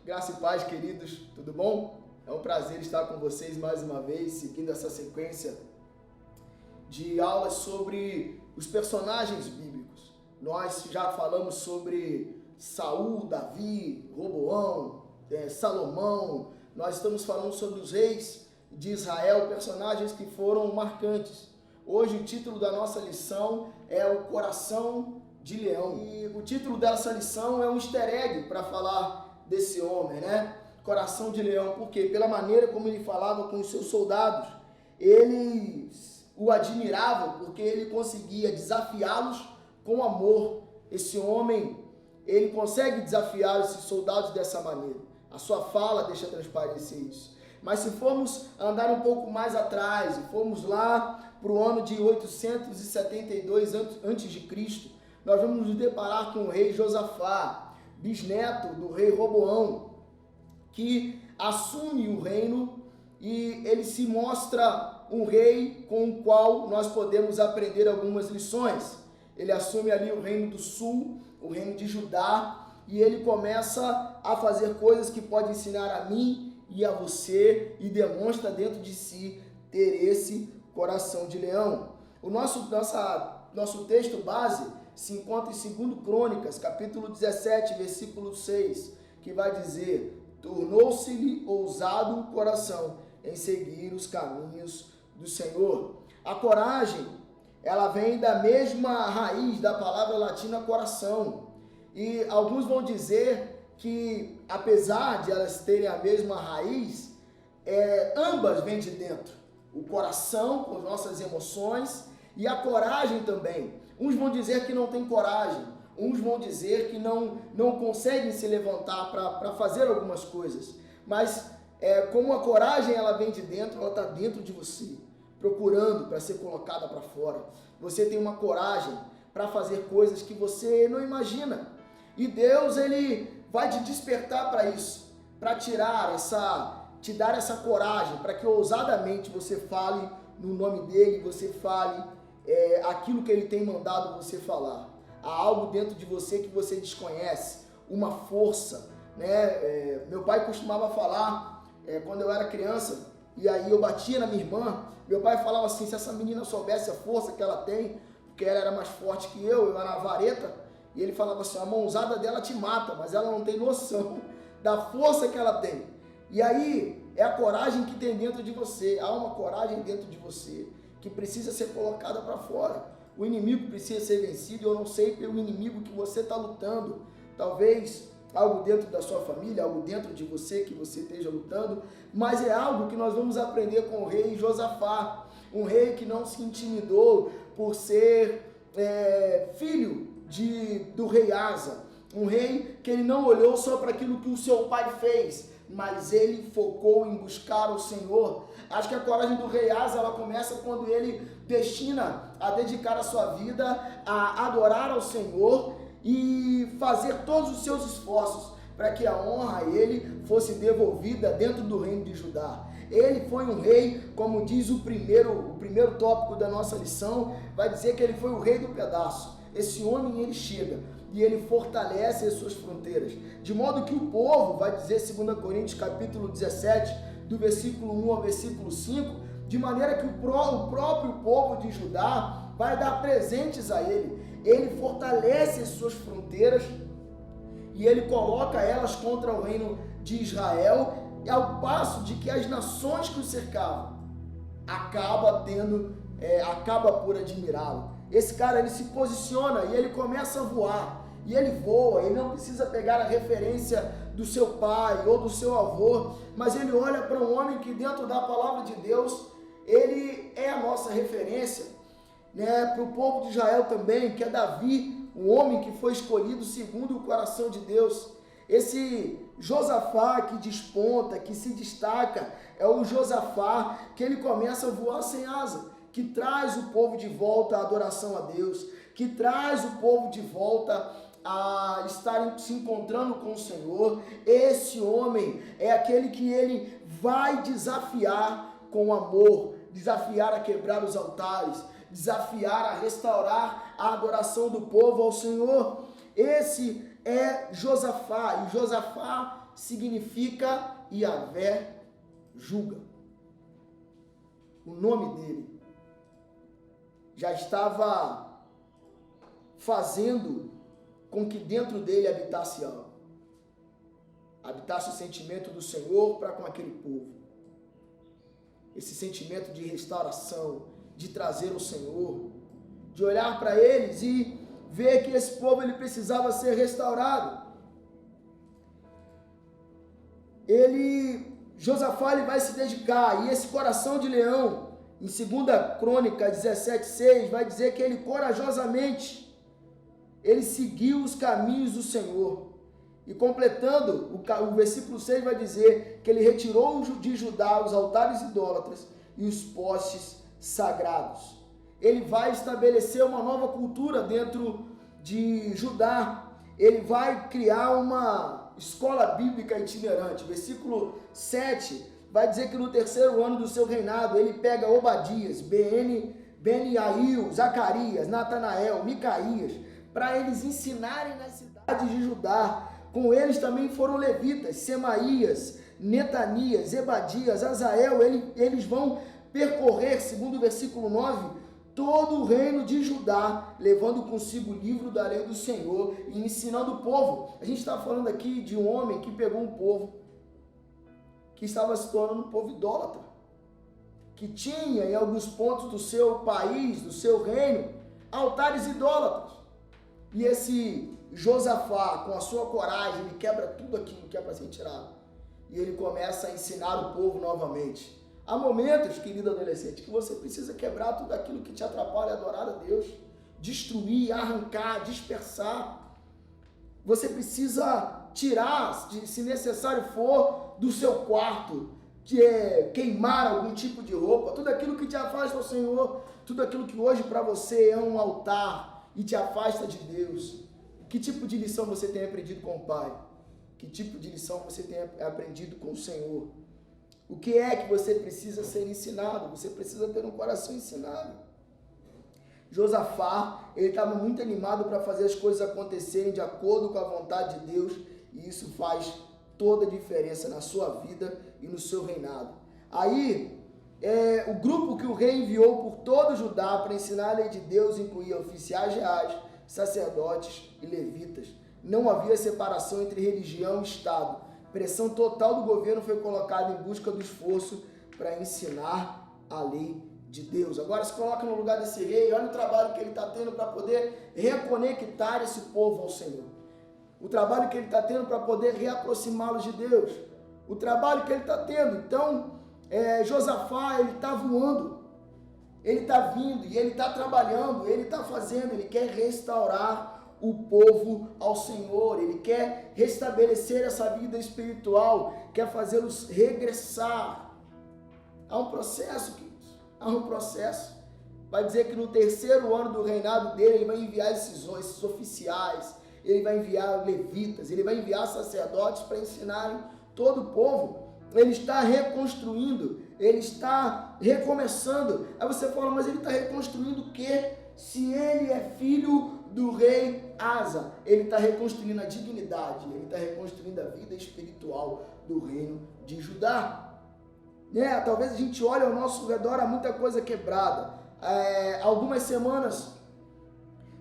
Graça e paz, queridos, tudo bom? É um prazer estar com vocês mais uma vez, seguindo essa sequência de aulas sobre os personagens bíblicos. Nós já falamos sobre Saul, Davi, Roboão, Salomão. Nós estamos falando sobre os reis de Israel, personagens que foram marcantes. Hoje o título da nossa lição é o Coração de Leão. E o título dessa lição é um easter egg para falar desse homem, né? Coração de Leão, por quê? Pela maneira como ele falava com os seus soldados. Eles o admiravam porque ele conseguia desafiá-los com amor. Esse homem, ele consegue desafiar esses soldados dessa maneira. A sua fala deixa transparecer isso. Mas se formos andar um pouco mais atrás, e formos lá para o ano de 872 a.C., nós vamos nos deparar com o rei Josafá, bisneto do rei Roboão, que assume o reino e ele se mostra um rei com o qual nós podemos aprender algumas lições. Ele assume ali o reino do sul, o reino de Judá, e ele começa a fazer coisas que podem ensinar a mim e a você, e demonstra dentro de si ter esse coração de leão. O nosso texto base se encontra em 2 Crônicas, capítulo 17, versículo 6, que vai dizer: tornou-se-lhe ousado o coração em seguir os caminhos do Senhor. A coragem, ela vem da mesma raiz da palavra latina coração. E alguns vão dizer que, apesar de elas terem a mesma raiz, ambas vêm de dentro. O coração, com as nossas emoções, e a coragem também. Uns vão dizer que não tem coragem, uns vão dizer que não conseguem se levantar para fazer algumas coisas. Mas, como a coragem ela vem de dentro, ela está dentro de você, procurando para ser colocada para fora. Você tem uma coragem para fazer coisas que você não imagina. E Deus, ele vai te despertar para isso, para te dar essa coragem, para que ousadamente você fale no nome dele, você fale aquilo que ele tem mandado você falar. Há algo dentro de você que você desconhece, uma força, né? Meu pai costumava falar, quando eu era criança, e aí eu batia na minha irmã, meu pai falava assim: se essa menina soubesse a força que ela tem, porque ela era mais forte que eu era na vareta, e ele falava assim: a mãozada dela te mata, mas ela não tem noção da força que ela tem. E aí é a coragem que tem dentro de você. Há uma coragem dentro de você que precisa ser colocada para fora. O inimigo precisa ser vencido. Eu não sei pelo inimigo que você está lutando. Talvez algo dentro da sua família, algo dentro de você que você esteja lutando, mas é algo que nós vamos aprender com o rei Josafá, um rei que não se intimidou por ser filho do rei Asa, um rei que ele não olhou só para aquilo que o seu pai fez, mas ele focou em buscar o Senhor. Acho que a coragem do rei Asa, ela começa quando ele destina a dedicar a sua vida a adorar ao Senhor e fazer todos os seus esforços para que a honra a ele fosse devolvida dentro do reino de Judá. Ele foi um rei, como diz o primeiro tópico da nossa lição, vai dizer que ele foi o rei do pedaço. Esse homem, ele chega e ele fortalece as suas fronteiras, de modo que o povo, vai dizer 2 Coríntios capítulo 17, do versículo 1 ao versículo 5, de maneira que o próprio povo de Judá vai dar presentes a ele. Ele fortalece as suas fronteiras e ele coloca elas contra o reino de Israel, ao passo de que as nações que o cercavam acaba por admirá-lo. Esse cara, ele se posiciona e ele começa a voar, e ele voa, ele não precisa pegar a referência do seu pai ou do seu avô, mas ele olha para um homem que dentro da palavra de Deus, ele é a nossa referência, né? Para o povo de Israel também, que é Davi, um homem que foi escolhido segundo o coração de Deus. Esse Josafá que desponta, que se destaca, é o Josafá que ele começa a voar sem asa, que traz o povo de volta à adoração a Deus, que traz o povo de volta a estarem se encontrando com o Senhor. Esse homem é aquele que ele vai desafiar com amor, desafiar a quebrar os altares, desafiar a restaurar a adoração do povo ao Senhor. Esse é Josafá, e Josafá significa Yahvé julga. O nome dele já estava fazendo com que dentro dele habitasse algo. Habitasse o sentimento do Senhor para com aquele povo. Esse sentimento de restauração, de trazer o Senhor, de olhar para eles e ver que esse povo ele precisava ser restaurado. Josafá ele vai se dedicar, e esse coração de leão, em 2 Crônica 17:6, vai dizer que ele corajosamente, ele seguiu os caminhos do Senhor. E completando, o versículo 6 vai dizer que ele retirou de Judá os altares idólatras e os postes sagrados. Ele vai estabelecer uma nova cultura dentro de Judá. Ele vai criar uma escola bíblica itinerante. Versículo 7 vai dizer que no 3º ano do seu reinado, ele pega Obadias, Beniail, Zacarias, Natanael, Micaías, para eles ensinarem nas cidades de Judá. Com eles também foram levitas, Semaías, Netanias, Ebadias, Azael. Eles vão percorrer, segundo o versículo 9, todo o reino de Judá, levando consigo o livro da lei do Senhor e ensinando o povo. A gente está falando aqui de um homem que pegou um povo que estava se tornando um povo idólatra, que tinha em alguns pontos do seu país, do seu reino, altares idólatras. E esse Josafá, com a sua coragem, ele quebra tudo aquilo que é para ser tirado. E ele começa a ensinar o povo novamente. Há momentos, querido adolescente, que você precisa quebrar tudo aquilo que te atrapalha a adorar a Deus. Destruir, arrancar, dispersar. Você precisa tirar, se necessário for, do seu quarto, queimar algum tipo de roupa, tudo aquilo que te afasta ao Senhor, tudo aquilo que hoje para você é um altar e te afasta de Deus. Que tipo de lição você tem aprendido com o Pai? Que tipo de lição você tem aprendido com o Senhor? O que é que você precisa ser ensinado? Você precisa ter um coração ensinado. Josafá, ele estava muito animado para fazer as coisas acontecerem de acordo com a vontade de Deus, e isso faz toda a diferença na sua vida e no seu reinado. Aí, o grupo que o rei enviou por todo Judá para ensinar a lei de Deus incluía oficiais reais, sacerdotes e levitas. Não havia separação entre religião e Estado. Pressão total do governo foi colocada em busca do esforço para ensinar a lei de Deus. Agora se coloca no lugar desse rei, olha o trabalho que ele está tendo para poder reconectar esse povo ao Senhor. O trabalho que ele está tendo para poder reaproximá-los de Deus. O trabalho que ele está tendo. Então, Josafá, ele está voando. Ele está vindo e ele está trabalhando, ele está fazendo, ele quer restaurar o povo ao Senhor, ele quer restabelecer essa vida espiritual, quer fazê-los regressar. Há um processo, queridos, há um processo. Vai dizer que no 3º ano do reinado dele, ele vai enviar esses oficiais, ele vai enviar levitas, ele vai enviar sacerdotes para ensinarem todo o povo. Ele está reconstruindo, ele está recomeçando. Aí você fala, mas ele está reconstruindo o quê? Se ele é filho do rei Asa, ele está reconstruindo a dignidade, ele está reconstruindo a vida espiritual do reino de Judá. Talvez a gente olhe ao nosso redor, há muita coisa quebrada. Algumas semanas,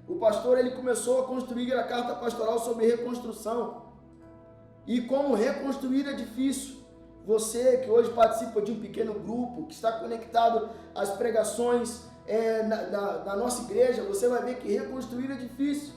o pastor ele começou a construir a carta pastoral sobre reconstrução. E como reconstruir é difícil. Você que hoje participa de um pequeno grupo, que está conectado às pregações na nossa igreja, você vai ver que reconstruir é difícil.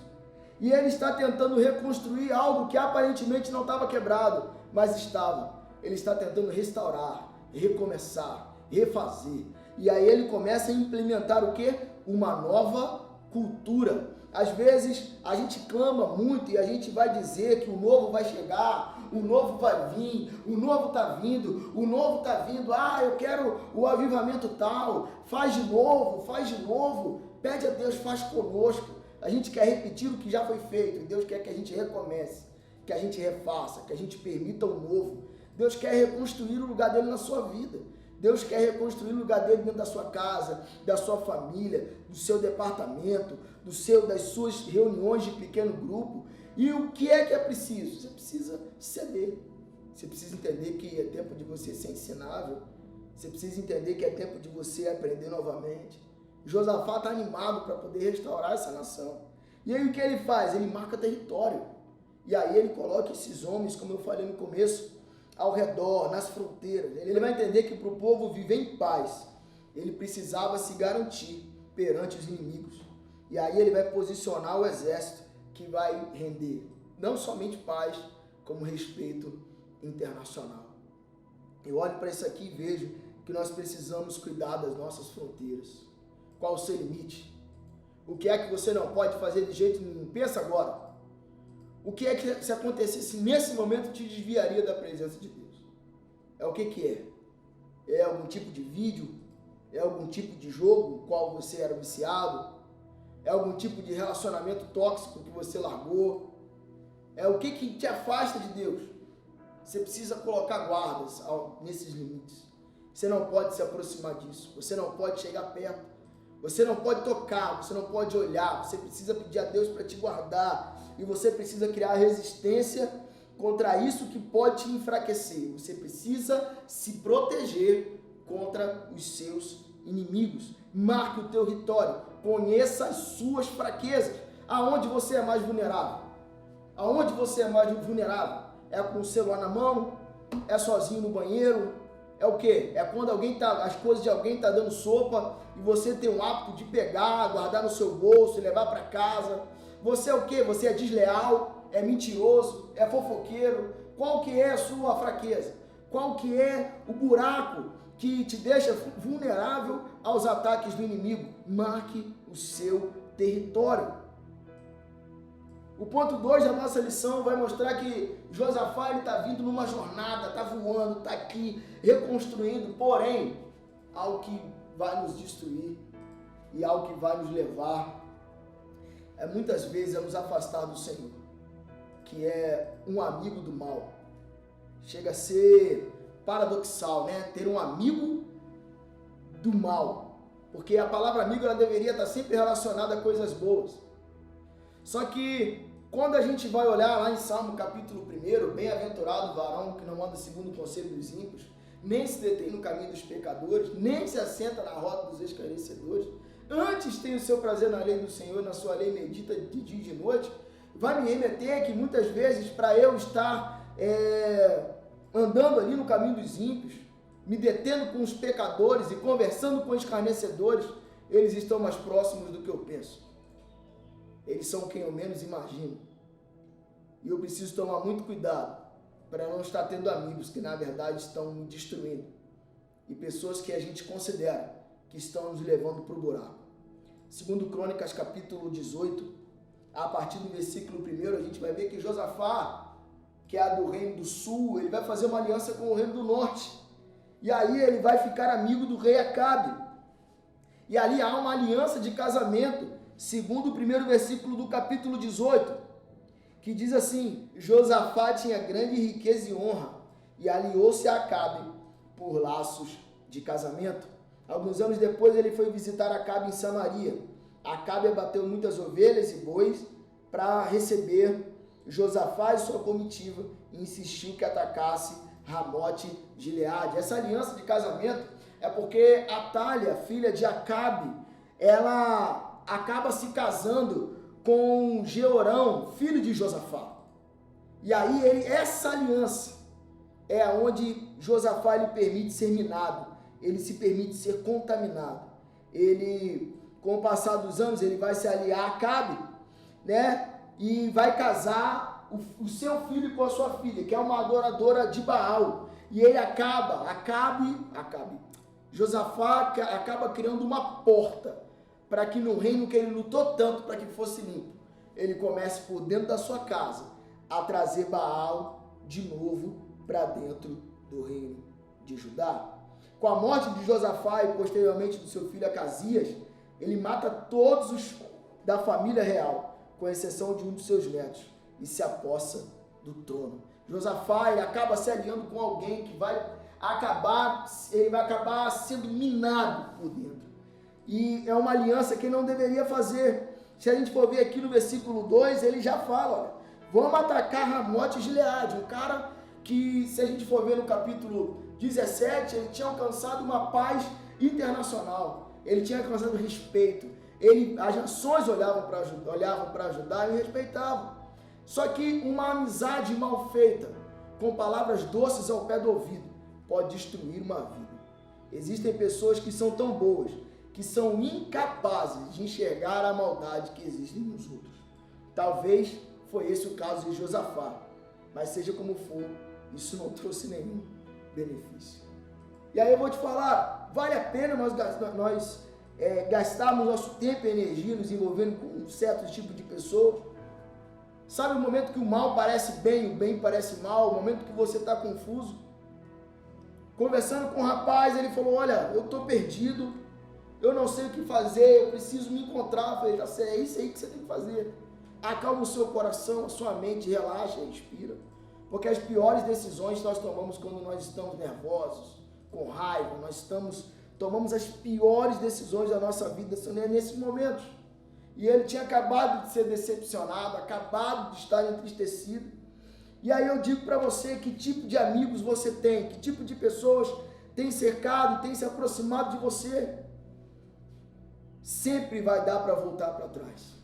E ele está tentando reconstruir algo que aparentemente não estava quebrado, mas estava. Ele está tentando restaurar, recomeçar, refazer. E aí ele começa a implementar o quê? Uma nova cultura. Às vezes a gente clama muito e a gente vai dizer que o novo vai chegar, o novo vai vir, o novo está vindo, o novo está vindo, eu quero o avivamento tal, faz de novo, pede a Deus, faz conosco. A gente quer repetir o que já foi feito, e Deus quer que a gente recomece, que a gente refaça, que a gente permita o novo. Deus quer reconstruir o lugar dele na sua vida. Deus quer reconstruir o lugar dele dentro da sua casa, da sua família, do seu departamento, das suas reuniões de pequeno grupo. E o que é preciso? Você precisa ceder. Você precisa entender que é tempo de você ser ensinável. Você precisa entender que é tempo de você aprender novamente. Josafá está animado para poder restaurar essa nação. E aí o que ele faz? Ele marca território. E aí ele coloca esses homens, como eu falei no começo, ao redor, nas fronteiras. Ele vai entender que para o povo viver em paz, ele precisava se garantir perante os inimigos. E aí ele vai posicionar o exército que vai render não somente paz, como respeito internacional. Eu olho para isso aqui e vejo que nós precisamos cuidar das nossas fronteiras. Qual o seu limite? O que é que você não pode fazer de jeito nenhum? Pensa agora. O que é que, se acontecesse nesse momento, te desviaria da presença de Deus? É o que é? É algum tipo de vídeo? É algum tipo de jogo no qual você era viciado? É algum tipo de relacionamento tóxico que você largou? É o que te afasta de Deus? Você precisa colocar guardas nesses limites. Você não pode se aproximar disso. Você não pode chegar perto. Você não pode tocar. Você não pode olhar. Você precisa pedir a Deus para te guardar. E você precisa criar resistência contra isso que pode te enfraquecer. Você precisa se proteger contra os seus inimigos. Marque o teu território. Conheça as suas fraquezas. Aonde você é mais vulnerável? Aonde você é mais vulnerável? É com o celular na mão? É sozinho no banheiro? É o quê? É quando as coisas de alguém tá dando sopa e você tem o hábito de pegar, guardar no seu bolso e levar para casa. Você é o quê? Você é desleal, é mentiroso, é fofoqueiro. Qual que é a sua fraqueza? Qual que é o buraco que te deixa vulnerável aos ataques do inimigo? Marque o seu território. O ponto 2 da nossa lição vai mostrar que Josafá está vindo numa jornada, está voando, está aqui, reconstruindo, porém, algo que vai nos destruir e algo que vai nos levar muitas vezes a nos afastar do Senhor, que é um amigo do mal. Chega a ser paradoxal, né? Ter um amigo do mal, porque a palavra amigo ela deveria estar sempre relacionada a coisas boas. Só que quando a gente vai olhar lá em Salmo capítulo 1, bem-aventurado o varão que não anda segundo o conselho dos ímpios, nem se detém no caminho dos pecadores, nem se assenta na roda dos escarnecedores, antes tem o seu prazer na lei do Senhor, na sua lei medita de dia e de noite, vai me remeter que muitas vezes para eu estar andando ali no caminho dos ímpios, me detendo com os pecadores e conversando com os escarnecedores, eles estão mais próximos do que eu penso. Eles são quem eu menos imagino. E eu preciso tomar muito cuidado para não estar tendo amigos que na verdade estão me destruindo. E pessoas que a gente considera que estão nos levando para o buraco. Segundo Crônicas capítulo 18, a partir do versículo 1, a gente vai ver que Josafá, que é do reino do sul, ele vai fazer uma aliança com o reino do norte. E aí ele vai ficar amigo do rei Acabe. E ali há uma aliança de casamento, segundo o primeiro versículo do capítulo 18, que diz assim: Josafá tinha grande riqueza e honra, e aliou-se a Acabe por laços de casamento. Alguns anos depois ele foi visitar Acabe em Samaria. Acabe abateu muitas ovelhas e bois para receber Josafá e sua comitiva e insistiu que atacasse Ramote-Gileade. Essa aliança de casamento é porque Atália, filha de Acabe, ela acaba se casando com Jeorão, filho de Josafá. E aí essa aliança é onde Josafá ele permite ser minado, ele se permite ser contaminado. Ele, com o passar dos anos, ele vai se aliar a Acabe, né? E vai casar o seu filho com a sua filha, que é uma adoradora de Baal. E ele Josafá acaba criando uma porta para que no reino que ele lutou tanto para que fosse limpo, ele comece por dentro da sua casa a trazer Baal de novo para dentro do reino de Judá. Com a morte de Josafá e posteriormente do seu filho Acasias, ele mata todos os da família real, com exceção de um dos seus netos, e se apossa do trono. Josafá ele acaba se aliando com alguém que vai acabar sendo minado por dentro. E é uma aliança que não deveria fazer. Se a gente for ver aqui no versículo 2, ele já fala, olha, vamos atacar Ramote-Gileade, um cara que, se a gente for ver no capítulo 17, ele tinha alcançado uma paz internacional, ele tinha alcançado respeito, as nações olhavam para ajudar e respeitavam. Só que uma amizade mal feita, com palavras doces ao pé do ouvido, pode destruir uma vida. Existem pessoas que são tão boas, que são incapazes de enxergar a maldade que existe nos outros. Talvez foi esse o caso de Josafá, mas seja como for, isso não trouxe nenhum benefício. E aí eu vou te falar, vale a pena nós gastarmos nosso tempo e energia nos envolvendo com um certo tipo de pessoa? Sabe o momento que o mal parece bem, o bem parece mal, o momento que você está confuso? Conversando com o rapaz, ele falou, olha, eu estou perdido, eu não sei o que fazer, eu preciso me encontrar. Eu falei, já sei, é isso aí que você tem que fazer. Acalma o seu coração, a sua mente, relaxa, respira. Porque as piores decisões nós tomamos quando nós estamos nervosos, com raiva, tomamos as piores decisões da nossa vida nesses momentos. E ele tinha acabado de ser decepcionado, acabado de estar entristecido. E aí eu digo para você que tipo de amigos você tem, que tipo de pessoas tem cercado, tem se aproximado de você. Sempre vai dar para voltar para trás.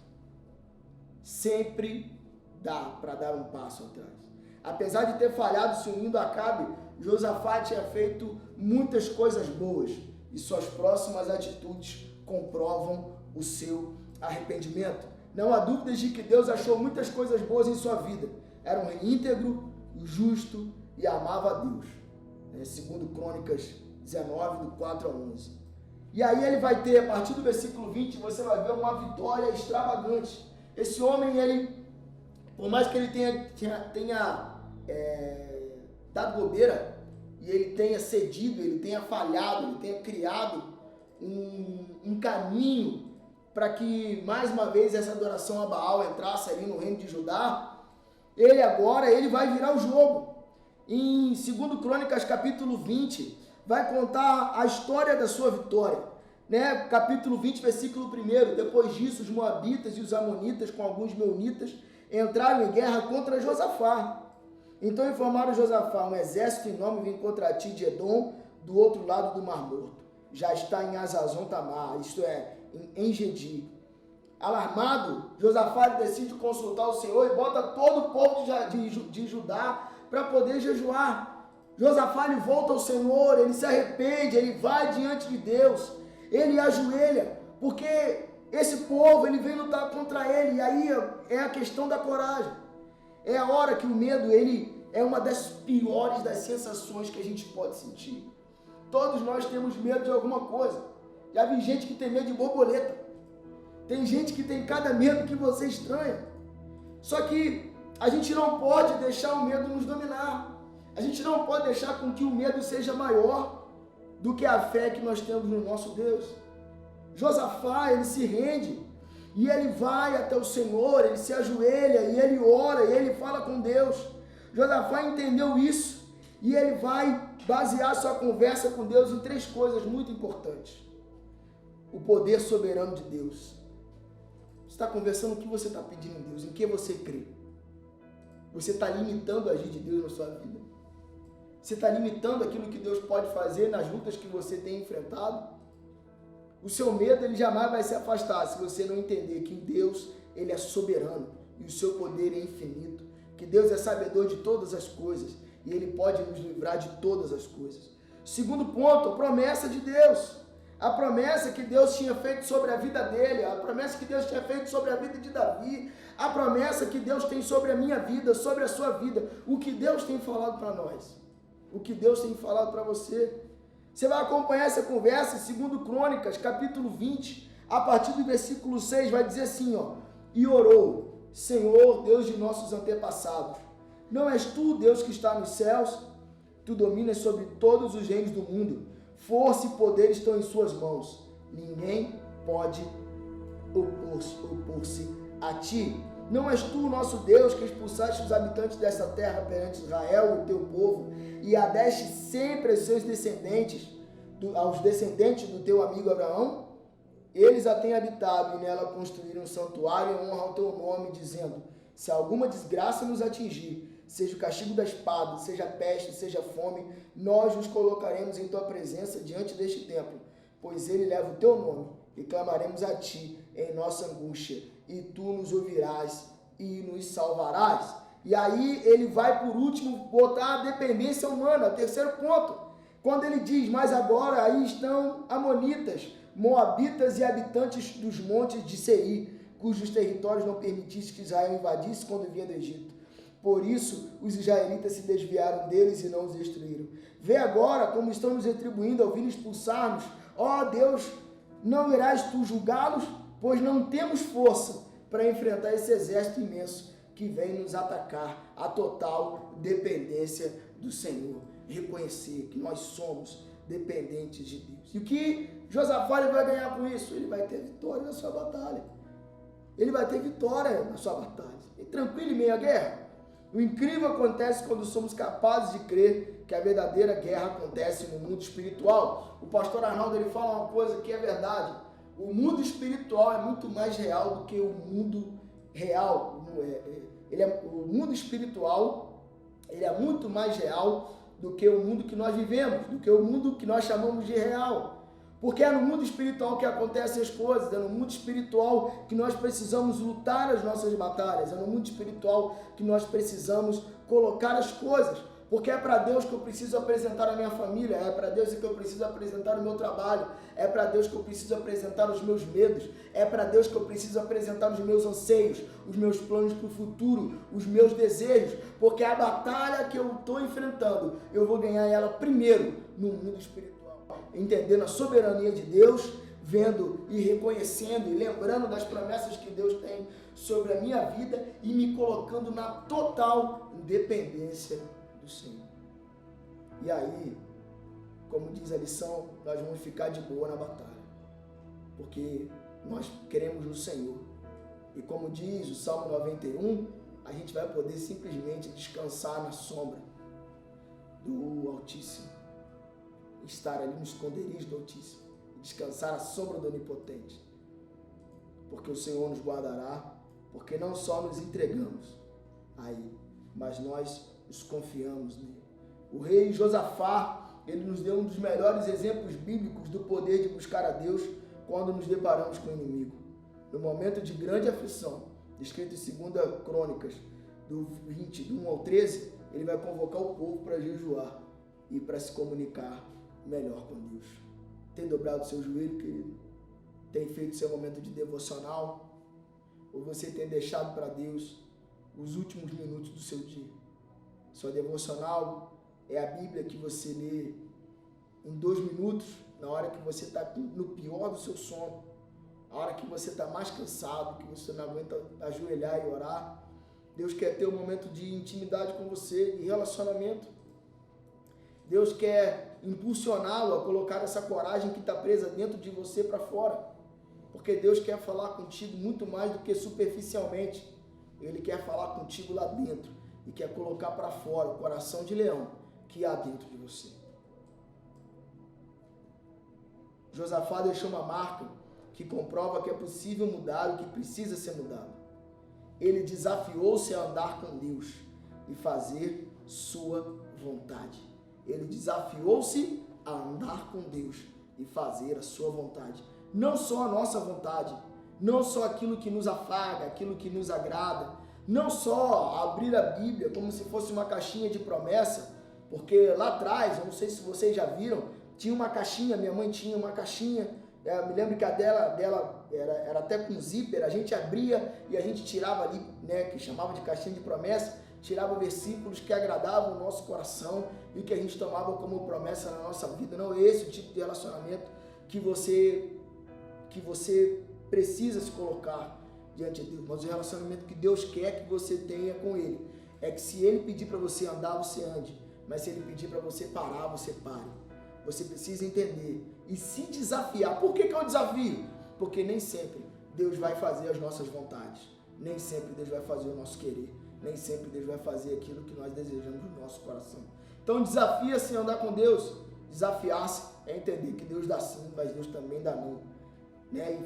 Sempre dá para dar um passo atrás. Apesar de ter falhado se unindo a Acabe, Josafá tinha feito muitas coisas boas e suas próximas atitudes comprovam o seu arrependimento. Não há dúvidas de que Deus achou muitas coisas boas em sua vida. Era um rei íntegro, justo e amava a Deus. Segundo Crônicas 19, do 4 a 11. E aí ele vai ter, a partir do versículo 20, você vai ver uma vitória extravagante. Esse homem, ele, por mais que ele tenha dado bobeira, e ele tenha cedido, ele tenha falhado, ele tenha criado um caminho para que mais uma vez essa adoração a Baal entrasse ali no reino de Judá, ele vai virar o jogo. Em 2 Crônicas capítulo 20, vai contar a história da sua vitória. Capítulo 20, versículo 1, depois disso os moabitas e os amonitas com alguns meunitas entraram em guerra contra Josafá. Então informaram Josafá, um exército enorme vem contra ti de Edom, do outro lado do Mar Morto. Já está em Azazon Tamar, isto é, em Engedi. Alarmado, Josafá decide consultar o Senhor e bota todo o povo de Judá para poder jejuar. Josafá ele volta ao Senhor, ele se arrepende, ele vai diante de Deus, ele ajoelha, porque esse povo ele vem lutar contra ele, e aí é a questão da coragem. É a hora que o medo ele é uma das piores das sensações que a gente pode sentir. Todos nós temos medo de alguma coisa. Já vi gente que tem medo de borboleta. Tem gente que tem cada medo que você estranha. Só que a gente não pode deixar o medo nos dominar. A gente não pode deixar com que o medo seja maior do que a fé que nós temos no nosso Deus. Josafá, ele se rende e ele vai até o Senhor, ele se ajoelha e ele ora e ele fala com Deus. Josafá entendeu isso e ele vai basear sua conversa com Deus em 3 coisas muito importantes. O poder soberano de Deus. Você está conversando o que você está pedindo a Deus, em que você crê. Você está limitando o agir de Deus na sua vida. Você está limitando aquilo que Deus pode fazer nas lutas que você tem enfrentado. O seu medo ele jamais vai se afastar se você não entender que Deus ele é soberano e o seu poder é infinito. Que Deus é sabedor de todas as coisas e Ele pode nos livrar de todas as coisas. Segundo ponto, a promessa de Deus. A promessa que Deus tinha feito sobre a vida dele, a promessa que Deus tinha feito sobre a vida de Davi, a promessa que Deus tem sobre a minha vida, sobre a sua vida, o que Deus tem falado para nós, o que Deus tem falado para você. Você vai acompanhar essa conversa em 2 Crônicas, capítulo 20, a partir do versículo 6, vai dizer assim, e orou, Senhor, Deus de nossos antepassados, não és tu, Deus que está nos céus? Tu dominas sobre todos os reinos do mundo. Força e poder estão em suas mãos. Ninguém pode opor-se a ti. Não és tu, nosso Deus, que expulsaste os habitantes dessa terra perante Israel, o teu povo, e a deste sempre aos seus descendentes, aos descendentes do teu amigo Abraão? Eles a têm habitado e nela construíram um santuário em honra ao teu nome, dizendo, se alguma desgraça nos atingir, seja o castigo da espada, seja a peste, seja a fome, nós nos colocaremos em tua presença diante deste templo, pois ele leva o teu nome, e clamaremos a ti em nossa angústia, e tu nos ouvirás e nos salvarás. E aí ele vai, por último, botar a dependência humana, terceiro ponto, quando ele diz, mas agora aí estão amonitas, moabitas e habitantes dos montes de Seir, cujos territórios não permitisse que Israel invadisse quando vinha do Egito. Por isso, os israelitas se desviaram deles e não os destruíram. Vê agora como estão nos retribuindo ao vir expulsar-nos. Ó Deus, não irás tu julgá-los? Pois não temos força para enfrentar esse exército imenso que vem nos atacar. A total dependência do Senhor. Reconhecer que nós somos dependentes de Deus. E o que Josafá vai ganhar com isso? Ele vai ter vitória na sua batalha. Ele vai ter vitória na sua batalha. E tranquilo em meio à guerra. O incrível acontece quando somos capazes de crer que a verdadeira guerra acontece no mundo espiritual. O pastor Arnaldo ele fala uma coisa que é verdade. O mundo espiritual é muito mais real do que o mundo real. O mundo espiritual ele é muito mais real do que o mundo que nós vivemos, do que o mundo que nós chamamos de real. Porque é no mundo espiritual que acontecem as coisas, é no mundo espiritual que nós precisamos lutar as nossas batalhas, é no mundo espiritual que nós precisamos colocar as coisas. Porque é para Deus que eu preciso apresentar a minha família, é para Deus que eu preciso apresentar o meu trabalho, é para Deus que eu preciso apresentar os meus medos, é para Deus que eu preciso apresentar os meus anseios, os meus planos para o futuro, os meus desejos, porque a batalha que eu estou enfrentando, eu vou ganhar ela primeiro no mundo espiritual. Entendendo a soberania de Deus, vendo e reconhecendo e lembrando das promessas que Deus tem sobre a minha vida e me colocando na total dependência do Senhor. E aí, como diz a lição, nós vamos ficar de boa na batalha, porque nós queremos no Senhor. E como diz o Salmo 91, a gente vai poder simplesmente descansar na sombra do Altíssimo, estar ali no esconderijo do Altíssimo, descansar à sombra do Onipotente, porque o Senhor nos guardará, porque não só nos entregamos a Ele, mas nós nos confiamos nele. O rei Josafá, ele nos deu um dos melhores exemplos bíblicos do poder de buscar a Deus quando nos deparamos com o inimigo. No momento de grande aflição, descrito em 2 Crônicas, do 20, do 1 ao 13, ele vai convocar o povo para jejuar e para se comunicar melhor com Deus. Tem dobrado o seu joelho, querido? Tem feito seu momento de devocional? Ou você tem deixado para Deus os últimos minutos do seu dia? Sua devocional é a Bíblia que você lê em 2 minutos, na hora que você está no pior do seu sono, na hora que você está mais cansado, que você não aguenta ajoelhar e orar. Deus quer ter um momento de intimidade com você, de relacionamento. Deus quer impulsioná-lo a colocar essa coragem que está presa dentro de você para fora. Porque Deus quer falar contigo muito mais do que superficialmente. Ele quer falar contigo lá dentro e quer colocar para fora o coração de leão que há dentro de você. Josafá deixou uma marca que comprova que é possível mudar o que precisa ser mudado. Ele desafiou-se a andar com Deus e fazer sua vontade. Ele desafiou-se a andar com Deus e fazer a sua vontade. Não só a nossa vontade, não só aquilo que nos afaga, aquilo que nos agrada, não só abrir a Bíblia como se fosse uma caixinha de promessa, porque lá atrás, eu não sei se vocês já viram, tinha uma caixinha, minha mãe tinha uma caixinha, eu me lembro que a dela era até com zíper, a gente abria e a gente tirava ali, né, que chamava de caixinha de promessa, tirava versículos que agradavam o nosso coração e que a gente tomava como promessa na nossa vida. Não é esse o tipo de relacionamento que você precisa se colocar diante de Deus, mas o relacionamento que Deus quer que você tenha com Ele é que se Ele pedir para você andar, você ande, mas se Ele pedir para você parar, você pare. Você precisa entender e se desafiar. Por que é o desafio? Porque nem sempre Deus vai fazer as nossas vontades, nem sempre Deus vai fazer o nosso querer, nem sempre Deus vai fazer aquilo que nós desejamos no nosso coração. Então desafia-se a andar com Deus. Desafiar-se é entender que Deus dá sim, mas Deus também dá não. Né?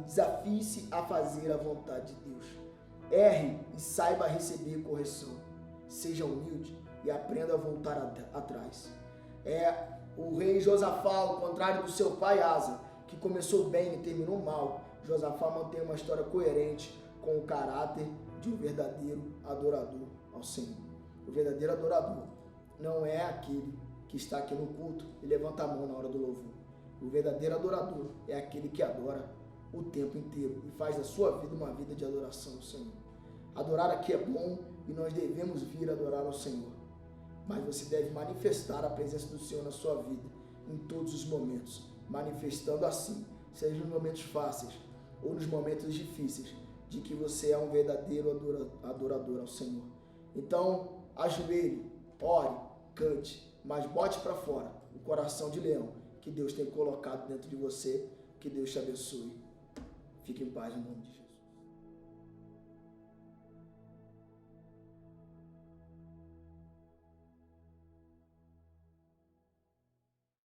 Desafie-se a fazer a vontade de Deus. Erre e saiba receber correção. seja humilde e aprenda a voltar atrás. O rei Josafá, ao contrário do seu pai Asa, que começou bem e terminou mal, Josafá mantém uma história coerente com o caráter de um verdadeiro adorador ao Senhor. O verdadeiro adorador não é aquele que está aqui no culto e levanta a mão na hora do louvor. O verdadeiro adorador é aquele que adora o tempo inteiro e faz da sua vida uma vida de adoração ao Senhor. Adorar aqui é bom e nós devemos vir adorar ao Senhor. Mas você deve manifestar a presença do Senhor na sua vida em todos os momentos, manifestando assim, seja nos momentos fáceis ou nos momentos difíceis, de que você é um verdadeiro adorador ao Senhor. Então, ajoelhe, ore, cante, mas bote para fora o coração de leão que Deus tem colocado dentro de você. Que Deus te abençoe. Fique em paz no nome de Jesus.